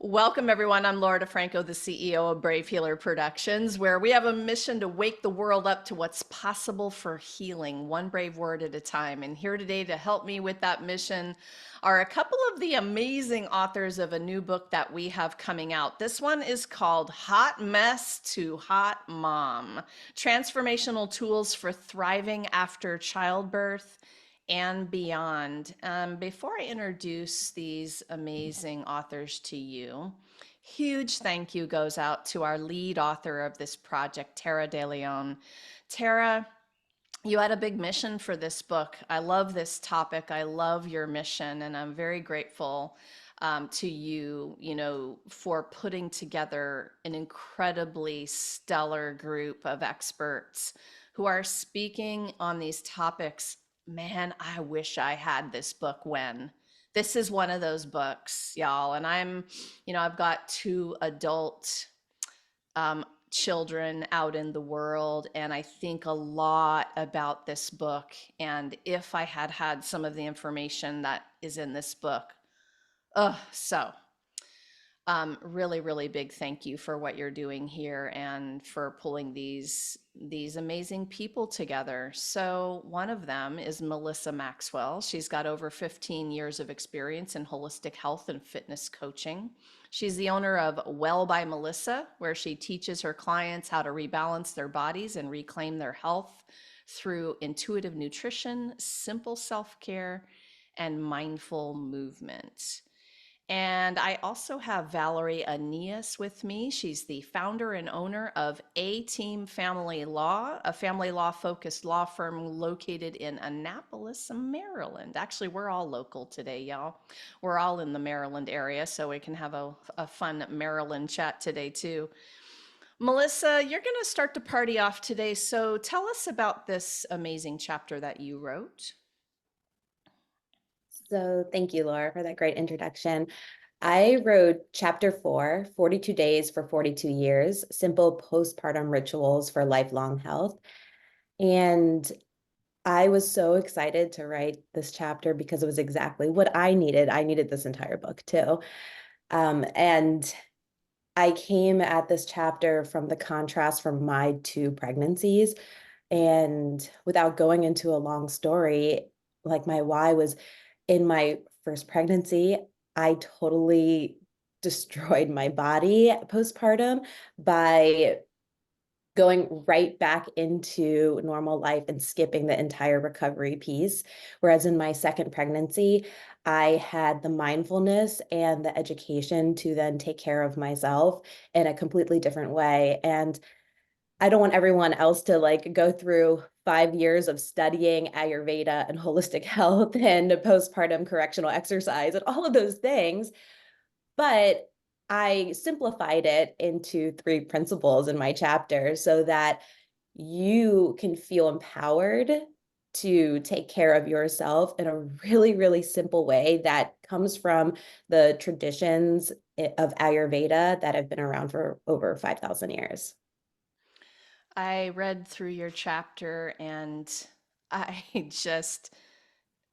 Welcome, everyone. I'm Laura DeFranco, the CEO of Brave Healer Productions, where we have a mission to wake the world up to what's possible for healing, one brave word at a time. And here today to help me with that mission are a couple of the amazing authors of a new book that we have coming out. This one is called Hot Mess to Hot Mom: Transformational Tools for Thriving After Childbirth and Beyond. Before I introduce these amazing authors to you, huge thank you goes out to our lead author of this project, Tara De Leon. Tara, you had a big mission for this book. I love this topic. I love your mission, and I'm very grateful to you, for putting together an incredibly stellar group of experts who are speaking on these topics. Man, I wish I had this book when. This is one of those books, y'all. And I've got two adult children out in the world, and I think a lot about this book. And if I had had some of the information that is in this book, really, really big thank you for what you're doing here and for pulling these amazing people together. So one of them is Melissa Maxwell. She's got over 15 years of experience in holistic health and fitness coaching. She's the owner of Well by Melissa, where she teaches her clients how to rebalance their bodies and reclaim their health through intuitive nutrition, simple self-care, and mindful movement. And I also have Valerie Aeneas with me. She's the founder and owner of A Team Family Law, a family law focused law firm located in Annapolis, Maryland. Actually, we're all local today, y'all. We're all in the Maryland area, so we can have a fun Maryland chat today, too. Melissa, you're going to start the party off today. So tell us about this amazing chapter that you wrote. So thank you, Laura, for that great introduction. I wrote chapter 4, 42 Days for 42 Years, Simple Postpartum Rituals for Lifelong Health. And I was so excited to write this chapter because it was exactly what I needed. I needed this entire book too. And I came at this chapter from the contrast from my two pregnancies. And without going into a long story, like my why was in my first pregnancy, I totally destroyed my body postpartum by going right back into normal life and skipping the entire recovery piece. Whereas in my second pregnancy, I had the mindfulness and the education to then take care of myself in a completely different way. And I don't want everyone else to go through 5 years of studying Ayurveda and holistic health and postpartum correctional exercise and all of those things. But I simplified it into 3 principles in my chapter so that you can feel empowered to take care of yourself in a really, really simple way that comes from the traditions of Ayurveda that have been around for over 5,000 years. I read through your chapter and I just,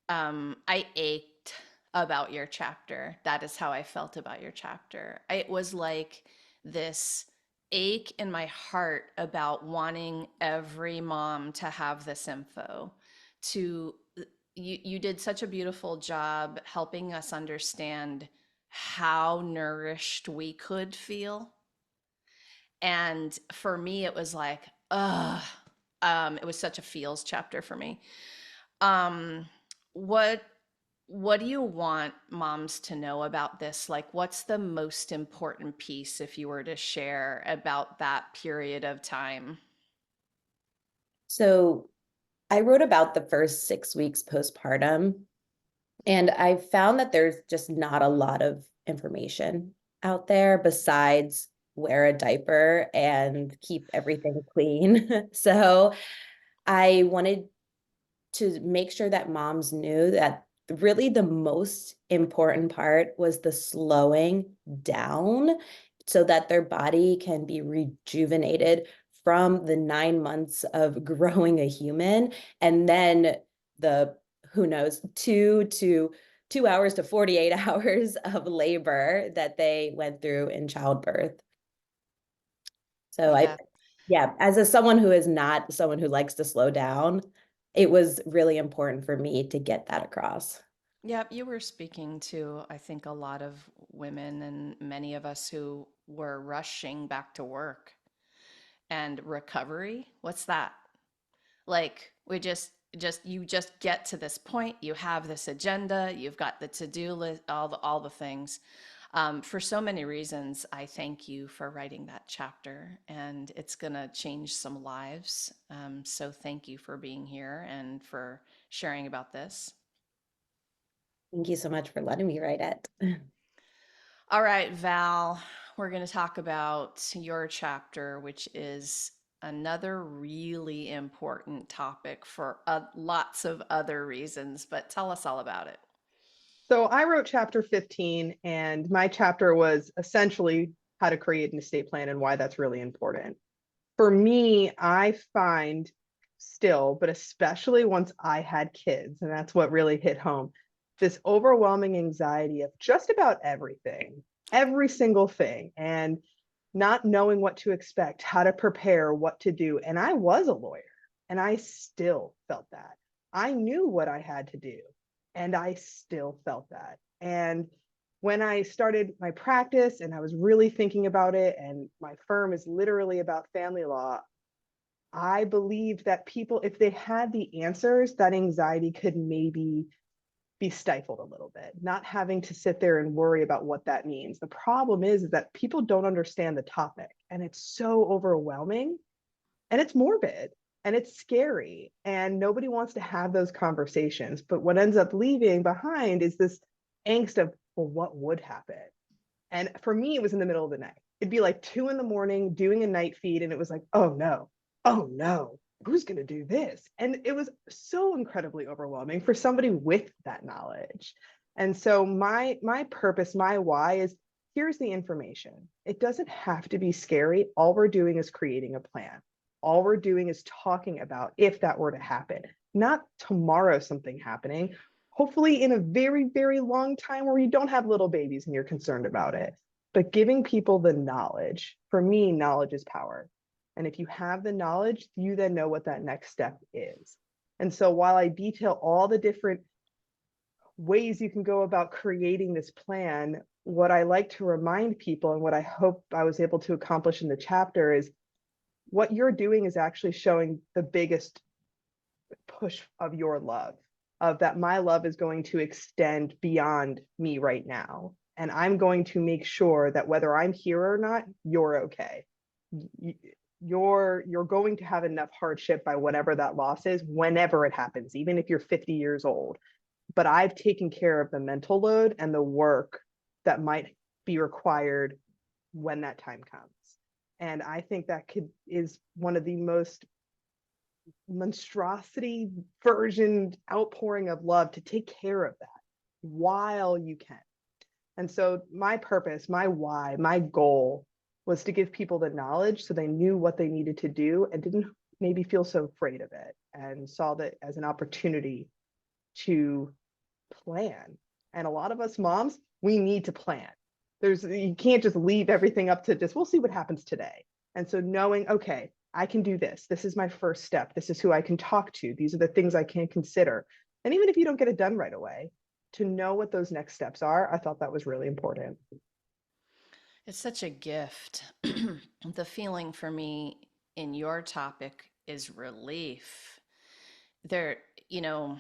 I ached about your chapter. That is how I felt about your chapter. It was like this ache in my heart about wanting every mom to have this info. To you did such a beautiful job helping us understand how nourished we could feel. And for me, it was like, it was such a feels chapter for me. Um, what what do you want moms to know about this? Like, what's the most important piece if you were to share about that period of time? So I wrote about the first 6 weeks postpartum, and I found that there's just not a lot of information out there besides wear a diaper and keep everything clean. So I wanted to make sure that moms knew that really the most important part was the slowing down so that their body can be rejuvenated from the 9 months of growing a human, and then the, who knows, 2 to 2 hours to 48 hours of labor that they went through in childbirth. So Yeah. yeah, as someone who is not someone who likes to slow down, it was really important for me to get that across. Yep, you were speaking to, I think, a lot of women and many of us who were rushing back to work and recovery. What's that? Like we just you just get to this point, you have this agenda, you've got the to-do list, all the things. For so many reasons, I thank you for writing that chapter, and it's gonna change some lives. So thank you for being here and for sharing about this. Thank you so much for letting me write it. All right, Val, we're going to talk about your chapter, which is another really important topic for lots of other reasons, but tell us all about it. So I wrote chapter 15, and my chapter was essentially how to create an estate plan and why that's really important. For me, I find still, but especially once I had kids, and that's what really hit home, this overwhelming anxiety of just about everything, every single thing, and not knowing what to expect, how to prepare, what to do. And I was a lawyer, and I still felt that. I knew what I had to do, and I still felt that. And when I started my practice and I was really thinking about it, and my firm is literally about family law, I believed that people, if they had the answers, that anxiety could maybe be stifled a little bit, not having to sit there and worry about what that means. The problem is that people don't understand the topic, and it's so overwhelming, and it's morbid, and it's scary, and nobody wants to have those conversations. But what ends up leaving behind is this angst of, well, what would happen? And for me, it was in the middle of the night. It'd be like 2 a.m. doing a night feed, and it was like, oh no, who's going to do this? And it was so incredibly overwhelming for somebody with that knowledge. And so my purpose, my why is, here's the information. It doesn't have to be scary. All we're doing is creating a plan. All we're doing is talking about if that were to happen, not tomorrow something happening, hopefully in a very, very long time where you don't have little babies and you're concerned about it. But giving people the knowledge, for me, knowledge is power. And if you have the knowledge, you then know what that next step is. And so while I detail all the different ways you can go about creating this plan, what I like to remind people, and what I hope I was able to accomplish in the chapter, is what you're doing is actually showing the biggest push of your love, of that my love is going to extend beyond me right now. And I'm going to make sure that whether I'm here or not, you're okay. You're going to have enough hardship by whatever that loss is, whenever it happens, even if you're 50 years old. But I've taken care of the mental load and the work that might be required when that time comes. And I think that is one of the most monstrosity version outpouring of love, to take care of that while you can. And so my purpose, my why, my goal was to give people the knowledge so they knew what they needed to do and didn't maybe feel so afraid of it, and saw that as an opportunity to plan. And a lot of us moms, we need to plan. You can't just leave everything up to just, we'll see what happens today. And so knowing, okay, I can do this. This is my first step. This is who I can talk to. These are the things I can consider. And even if you don't get it done right away, to know what those next steps are, I thought that was really important. It's such a gift. The feeling for me in your topic is relief. There, you know,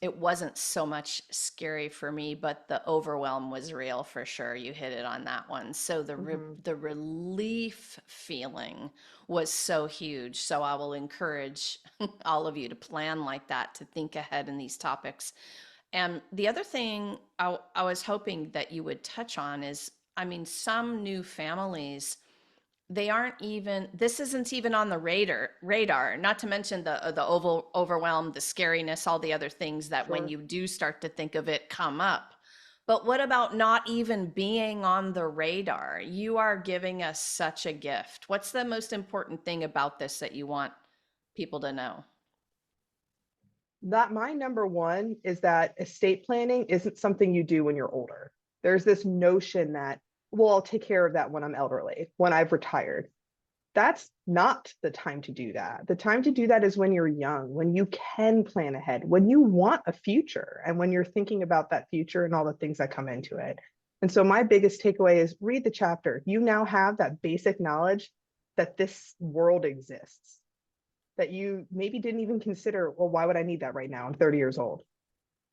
it wasn't so much scary for me, but the overwhelm was real for sure. You hit it on that one. So Mhm. the relief feeling was so huge. So I will encourage all of you to plan like that, to think ahead in these topics. And the other thing I was hoping that you would touch on is, I mean, some new families, they aren't even, this isn't even on the radar, not to mention the overwhelm, the scariness, all the other things that when Sure. you do start to think of it come up. But what about not even being on the radar? You are giving us such a gift. What's the most important thing about this that you want people to know? That my number one is that estate planning isn't something you do when you're older. There's this notion that, well, I'll take care of that when I'm elderly, when I've retired. That's not the time to do that. The time to do that is when you're young, when you can plan ahead, when you want a future, and when you're thinking about that future and all the things that come into it. And so my biggest takeaway is read the chapter. You now have that basic knowledge that this world exists, that you maybe didn't even consider, well, why would I need that right now? I'm 30 years old.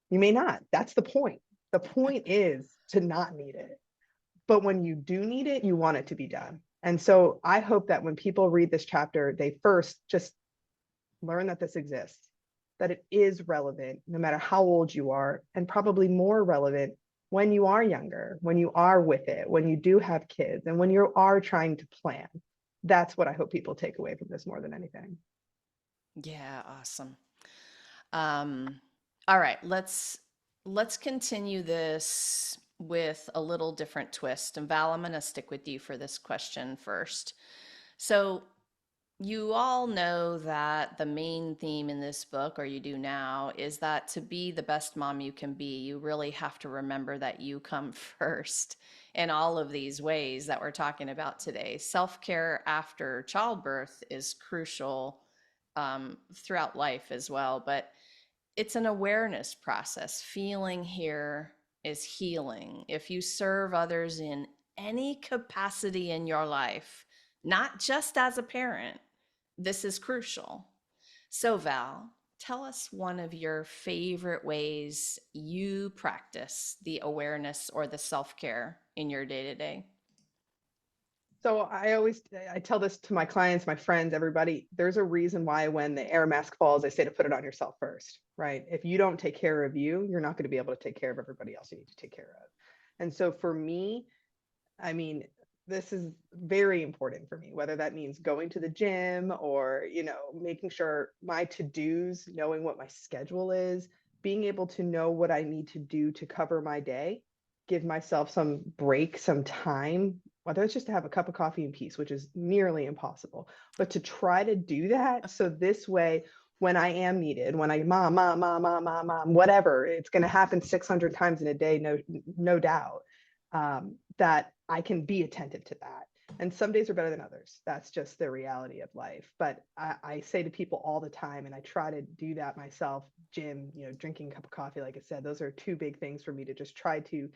You may not. That's the point. The point is to not need it. But when you do need it, you want it to be done. And so I hope that when people read this chapter, they first just learn that this exists, that it is relevant no matter how old you are, and probably more relevant when you are younger, when you are with it, when you do have kids, and when you are trying to plan. That's what I hope people take away from this more than anything. Yeah, awesome. All right, let's continue this with a little different twist. And Val, I'm going to stick with you for this question first. So, you all know that the main theme in this book, or you do now, is that to be the best mom you can be, you really have to remember that you come first in all of these ways that we're talking about today. Self-care after childbirth is crucial throughout life as well, but it's an awareness process. Feeling here is healing. If you serve others in any capacity in your life, not just as a parent, this is crucial. So, Val, tell us one of your favorite ways you practice the awareness or the self care in your day to day. So I tell this to my clients, my friends, everybody. There's a reason why when the air mask falls, I say to put it on yourself first, right? If you don't take care of you, you're not going to be able to take care of everybody else you need to take care of. And so for me, I mean, this is very important for me, whether that means going to the gym or, making sure my to-dos, knowing what my schedule is, being able to know what I need to do to cover my day, give myself some break, some time, whether it's just to have a cup of coffee in peace, which is nearly impossible, but to try to do that. So this way, when I am needed, when I mom, whatever, it's going to happen 600 times in a day, no doubt, that I can be attentive to that. And some days are better than others. That's just the reality of life. But I say to people all the time, and I try to do that myself, gym, drinking a cup of coffee, like I said, those are two big things for me to just try to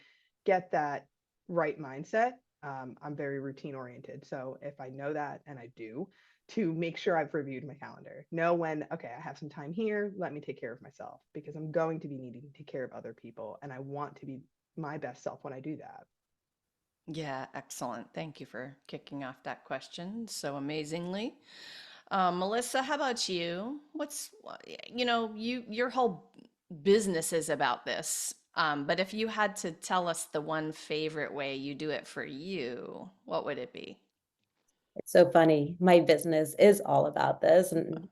get that right mindset. I'm very routine oriented. So if I know that, and I do, to make sure I've reviewed my calendar, know when, okay, I have some time here, let me take care of myself, because I'm going to be needing to take care of other people. And I want to be my best self when I do that. Yeah, excellent. Thank you for kicking off that question so amazingly. Melissa, how about you? Your whole business is about this. But if you had to tell us the one favorite way you do it for you, what would it be? It's so funny. My business is all about this. And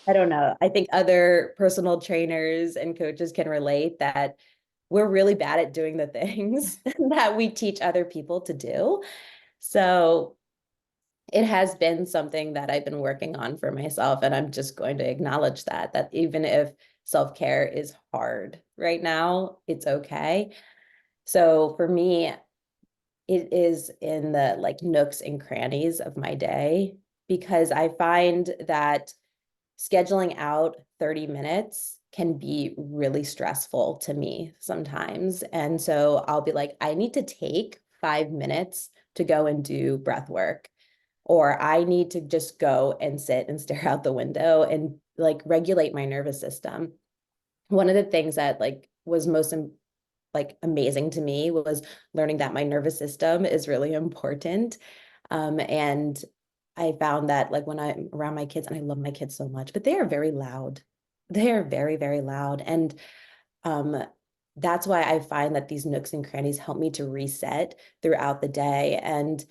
I don't know. I think other personal trainers and coaches can relate that we're really bad at doing the things that we teach other people to do. So it has been something that I've been working on for myself. And I'm just going to acknowledge that even if self-care is hard right now, it's okay. So for me, it is in the like nooks and crannies of my day, because I find that scheduling out 30 minutes can be really stressful to me sometimes. And so I'll be like, I need to take 5 minutes to go and do breath work, or I need to just go and sit and stare out the window and like regulate my nervous system. One of the things that like was most like amazing to me was learning that my nervous system is really important. And I found that like when I'm around my kids, and I love my kids so much, but they are very loud. They are very, very loud. And um, that's why I find that these nooks and crannies help me to reset throughout the day. And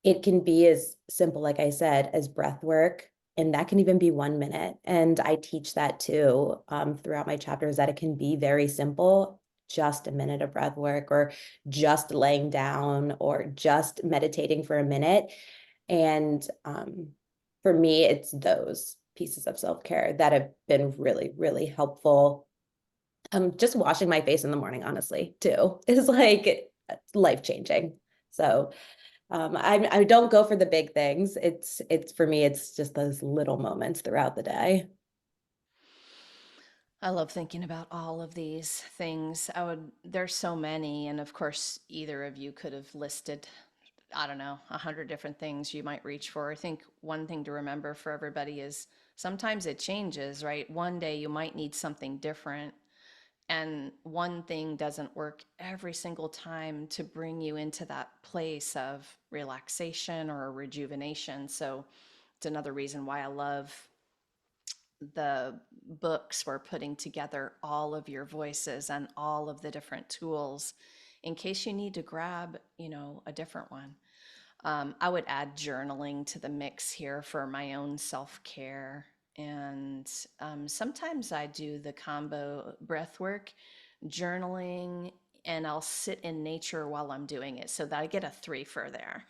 it can be as simple, like I said, as breath work. And that can even be 1 minute. And I teach that too throughout my chapters, that it can be very simple, just a minute of breath work, or just laying down, or just meditating for a minute. And for me, it's those. pieces of self-care that have been really, really helpful. Just washing my face in the morning, honestly, too, is like life-changing. So I don't go for the big things. It's for me, it's just those little moments throughout the day. I love thinking about all of these things. There's so many. And of course, either of you could have listed, I don't know, 100 different things you might reach for. I think one thing to remember for everybody is sometimes it changes, right? One day you might need something different. And one thing doesn't work every single time to bring you into that place of relaxation or rejuvenation. So it's another reason why I love the books we're putting together, all of your voices and all of the different tools in case you need to grab, a different one. I would add journaling to the mix here for my own self care. And sometimes I do the combo breath work, journaling, and I'll sit in nature while I'm doing it so that I get a three for there.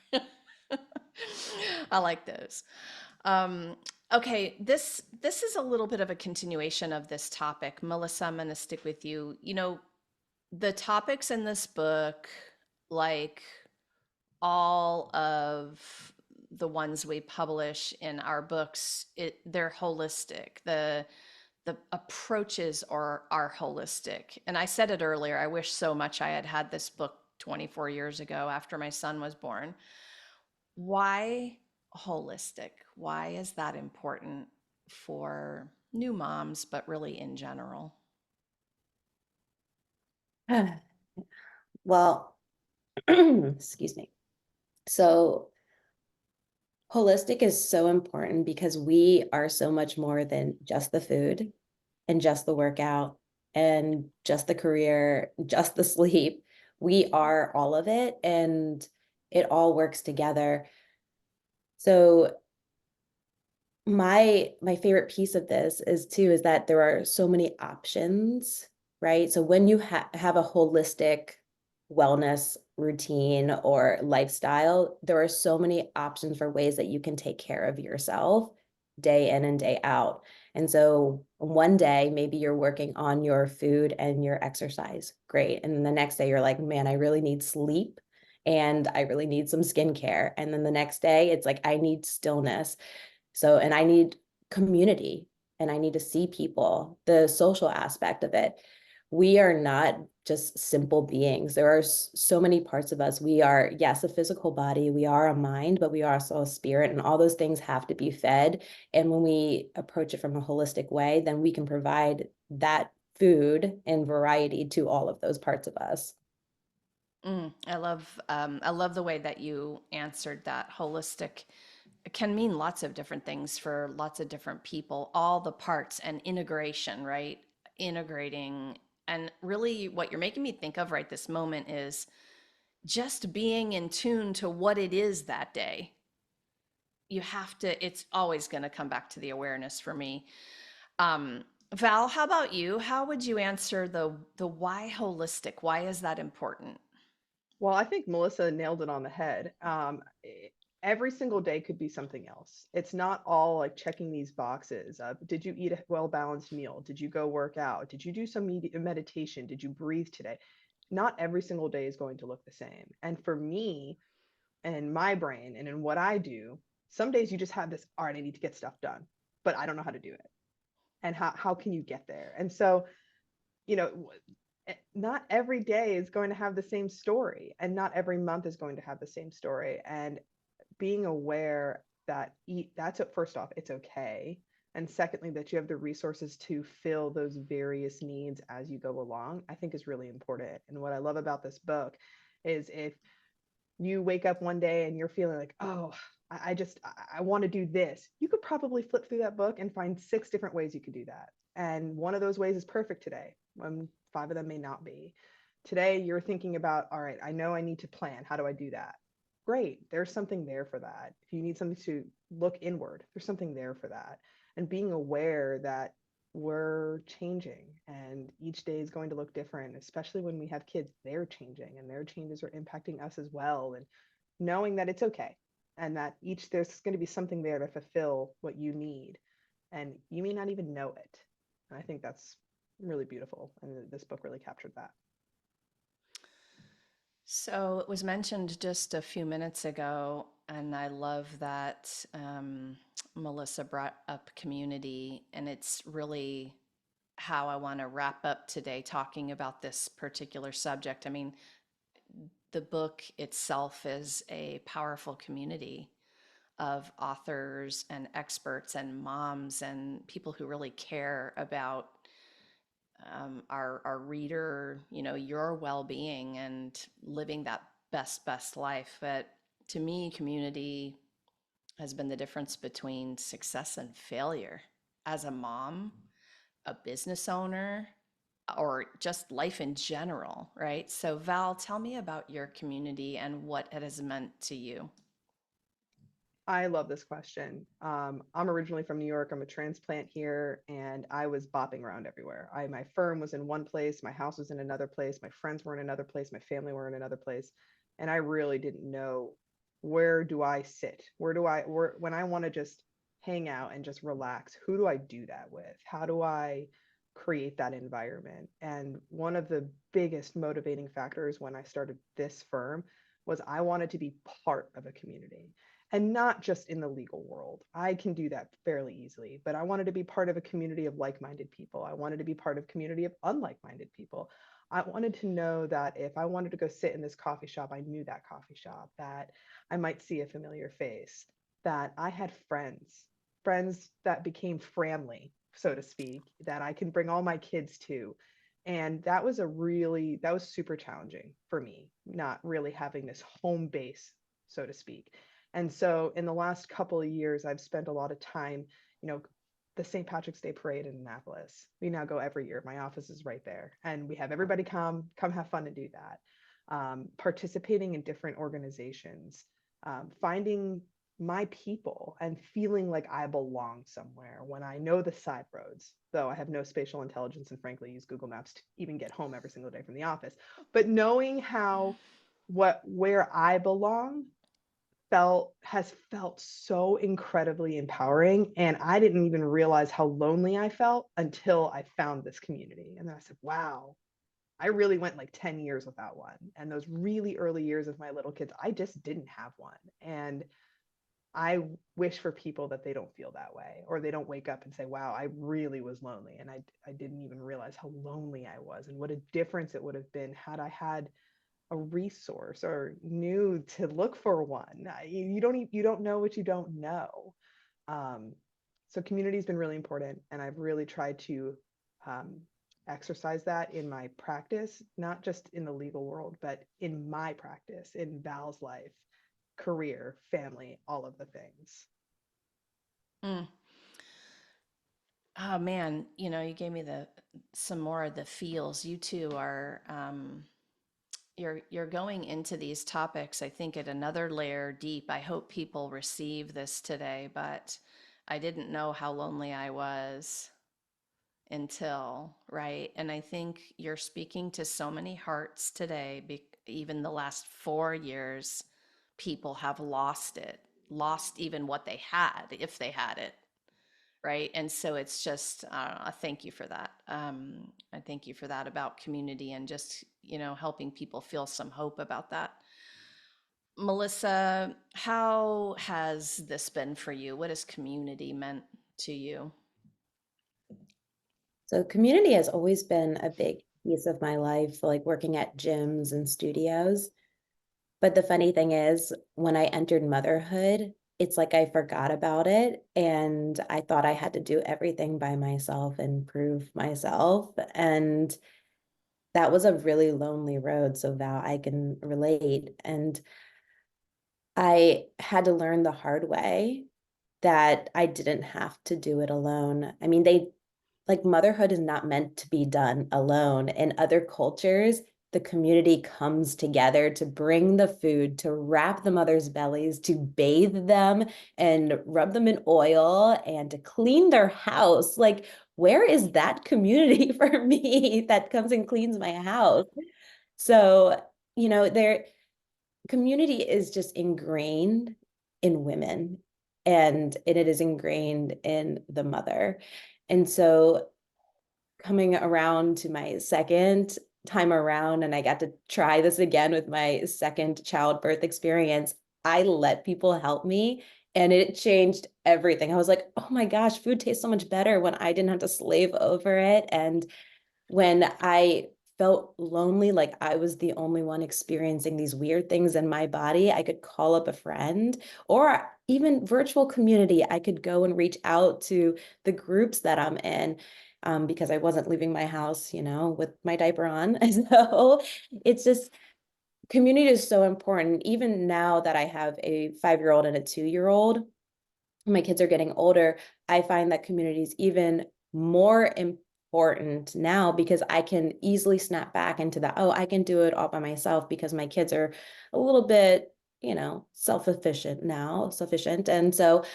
I like those. Um, okay, this is a little bit of a continuation of this topic. Melissa, I'm going to stick with you. The topics in this book, like all of the ones we publish in our books, they're holistic. The approaches are holistic. And I said it earlier, I wish so much I had had this book 24 years ago after my son was born. Why holistic? Why is that important for new moms, but really in general? Well, excuse me. So holistic is so important because we are so much more than just the food and just the workout and just the career, just the sleep. We are all of it, and it all works together. So my favorite piece of this is that there are so many options, right? So when you have a holistic wellness routine or lifestyle, there are so many options for ways that you can take care of yourself day in and day out. And so one day maybe you're working on your food and your exercise, great, and then the next day you're like, man, I really need sleep and I really need some skincare, and then the next day it's like, I need stillness. So, and I need community, and I need to see people, the social aspect of it. We are not just simple beings. There are so many parts of us. We are, yes, a physical body, we are a mind, but we are also a spirit, and all those things have to be fed. And when we approach it from a holistic way, then we can provide that food and variety to all of those parts of us. I love the way that you answered that. Holistic can mean lots of different things for lots of different people, all the parts and integration, right? Integrating. And really, what you're making me think of right this moment is just being in tune to what it is that day. It's always going to come back to the awareness for me. Um, Val, how about you? How would you answer the why holistic? Why is that important? Well, I think Melissa nailed it on the head. Every single day could be something else. It's not all like checking these boxes. Did you eat a well-balanced meal? Did you go work out? Did you do some meditation? Did you breathe today? Not every single day is going to look the same. And for me, and in my brain and in what I do, some days you just have this, all right, I need to get stuff done, but I don't know how to do it. And how can you get there? And so, you know, not every day is going to have the same story, and not every month is going to have the same story. And being aware that that's it, first off, it's okay. And secondly, that you have the resources to fill those various needs as you go along, I think is really important. And what I love about this book is if you wake up one day and you're feeling like, oh, I want to do this, you could probably flip through that book and find 6 different ways you could do that. And one of those ways is perfect today. 5 of them may not be. Today, you're thinking about, all right, I know I need to plan. How do I do that? Great. There's something there for that. If you need something to look inward, there's something there for that. And being aware that we're changing and each day is going to look different, especially when we have kids, they're changing and their changes are impacting us as well. And knowing that it's okay, and that there's going to be something there to fulfill what you need. and you may not even know it. And I think that's really beautiful. And this book really captured that. So it was mentioned just a few minutes ago, and I love that Melissa brought up community, and it's really how I want to wrap up today talking about this particular subject. I mean, the book itself is a powerful community of authors and experts and moms and people who really care about our reader, your well-being and living that best life. But to me, community has been the difference between success and failure as a mom, a business owner, or just life in general, right? So, Val, tell me about your community and what it has meant to you. I love this question. I'm originally from New York. I'm a transplant here, and I was bopping around everywhere. My firm was in one place, my house was in another place, my friends were in another place, my family were in another place, and I really didn't know, where do I sit? When I want to just hang out and just relax, who do I do that with? How do I create that environment? And one of the biggest motivating factors when I started this firm was I wanted to be part of a community, and not just in the legal world. I can do that fairly easily, but I wanted to be part of a community of like-minded people. I wanted to be part of a community of unlike-minded people. I wanted to know that if I wanted to go sit in this coffee shop, I knew that coffee shop, that I might see a familiar face, that I had friends that became family, so to speak, that I can bring all my kids to. And that was super challenging for me, not really having this home base, so to speak. And so in the last couple of years, I've spent a lot of time, you know, the St. Patrick's Day parade in Annapolis. We now go every year. My office is right there. And we have everybody come have fun and do that. Participating in different organizations, finding my people and feeling like I belong somewhere when I know the side roads, though I have no spatial intelligence and frankly use Google Maps to even get home every single day from the office. But knowing where I belong has felt so incredibly empowering. And I didn't even realize how lonely I felt until I found this community. And then I said, wow, I really went like 10 years without one. And those really early years of my little kids, I just didn't have one. And I wish for people that they don't feel that way, or they don't wake up and say, wow, I really was lonely. And I didn't even realize how lonely I was and what a difference it would have been had I had a resource or knew to look for one. You don't know what you don't know. So community has been really important, and I've really tried to um, exercise that in my practice, not just in the legal world, but in my practice, in Val's life, career, family, all of the things. Mm. Oh man, you gave me some more of the feels. You two are you're going into these topics, I think, at another layer deep. I hope people receive this today, but I didn't know how lonely I was until, right? And I think you're speaking to so many hearts today. Even the last 4 years, people have lost it, lost even what they had, if they had it, right? And so it's just, thank you for that. I thank you for that about community and just, helping people feel some hope about that. Melissa, how has this been for you? What has community meant to you? So community has always been a big piece of my life, like working at gyms and studios. But the funny thing is, when I entered motherhood, it's like I forgot about it. And I thought I had to do everything by myself and prove myself. And that was a really lonely road. So Val, I can relate. And I had to learn the hard way that I didn't have to do it alone. I mean, motherhood is not meant to be done alone. In other cultures, the community comes together to bring the food, to wrap the mother's bellies, to bathe them and rub them in oil and to clean their house. Like, where is that community for me that comes and cleans my house? So, their community is just ingrained in women. and it is ingrained in the mother. And so coming around to my second time around, and I got to try this again with my second childbirth experience, I let people help me, and it changed everything. I was like, oh my gosh, food tastes so much better when I didn't have to slave over it. And when I felt lonely, like I was the only one experiencing these weird things in my body, I could call up a friend, or even virtual community. I could go and reach out to the groups that I'm in, because I wasn't leaving my house, with my diaper on. And so it's just, community is so important. Even now that I have a 5-year-old and a 2-year-old, my kids are getting older, I find that community is even more important now, because I can easily snap back into that. Oh, I can do it all by myself, because my kids are a little bit, self-sufficient now, sufficient. And so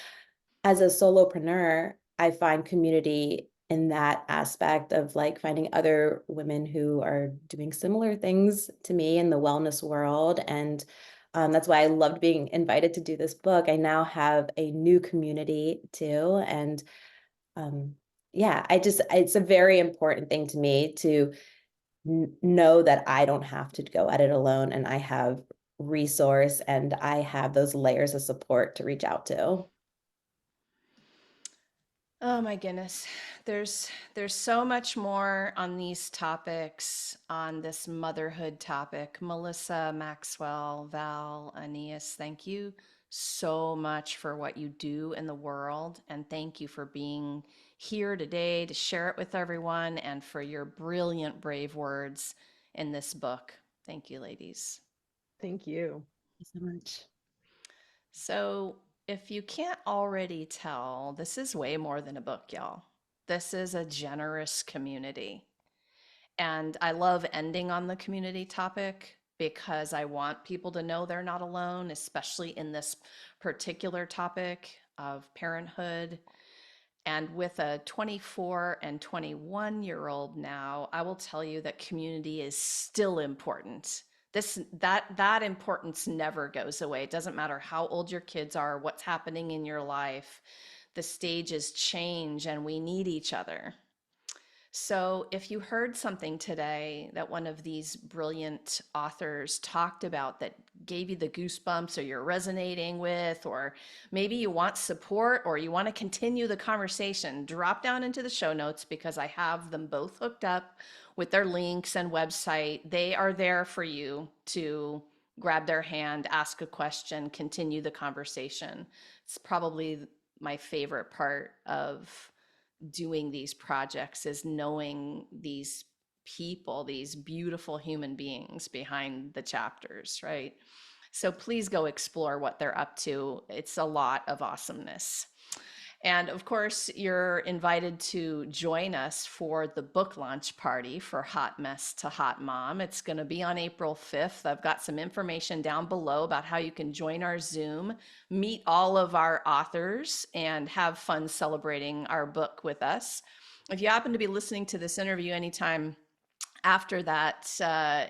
as a solopreneur, I find community in that aspect of like finding other women who are doing similar things to me in the wellness world. And that's why I loved being invited to do this book. I now have a new community too. And um, yeah, it's a very important thing to me to know that I don't have to go at it alone, and I have resource and I have those layers of support to reach out to. Oh my goodness. There's so much more on these topics, on this motherhood topic. Melissa, Maxwell, Val, Aeneas, thank you so much for what you do in the world, and thank you for being here today to share it with everyone, and for your brilliant, brave words in this book. Thank you, ladies. Thank you. Thank you so much. So, if you can't already tell, this is way more than a book, y'all. This is a generous community. And I love ending on the community topic because I want people to know they're not alone, especially in this particular topic of parenthood. And with a 24 and 21-year-old now, I will tell you that community is still important. That importance never goes away. It doesn't matter how old your kids are, what's happening in your life. The stages change and we need each other. So, if you heard something today that one of these brilliant authors talked about that gave you the goosebumps, or you're resonating with, or maybe you want support or you want to continue the conversation, drop down into the show notes, because I have them both hooked up with their links and website. They are there for you to grab their hand, ask a question, continue the conversation. It's probably my favorite part of doing these projects, is knowing these people, these beautiful human beings behind the chapters, right? So please go explore what they're up to. It's a lot of awesomeness. And of course, you're invited to join us for the book launch party for Hot Mess to Hot Mom. It's going to be on April 5th. I've got some information down below about how you can join our Zoom, meet all of our authors, and have fun celebrating our book with us. If you happen to be listening to this interview anytime after that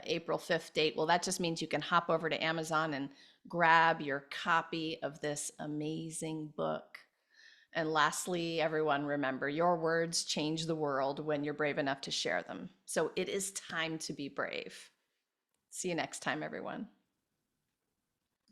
April 5th date, well, that just means you can hop over to Amazon and grab your copy of this amazing book. And lastly, everyone, remember, your words change the world when you're brave enough to share them. So it is time to be brave. See you next time, everyone.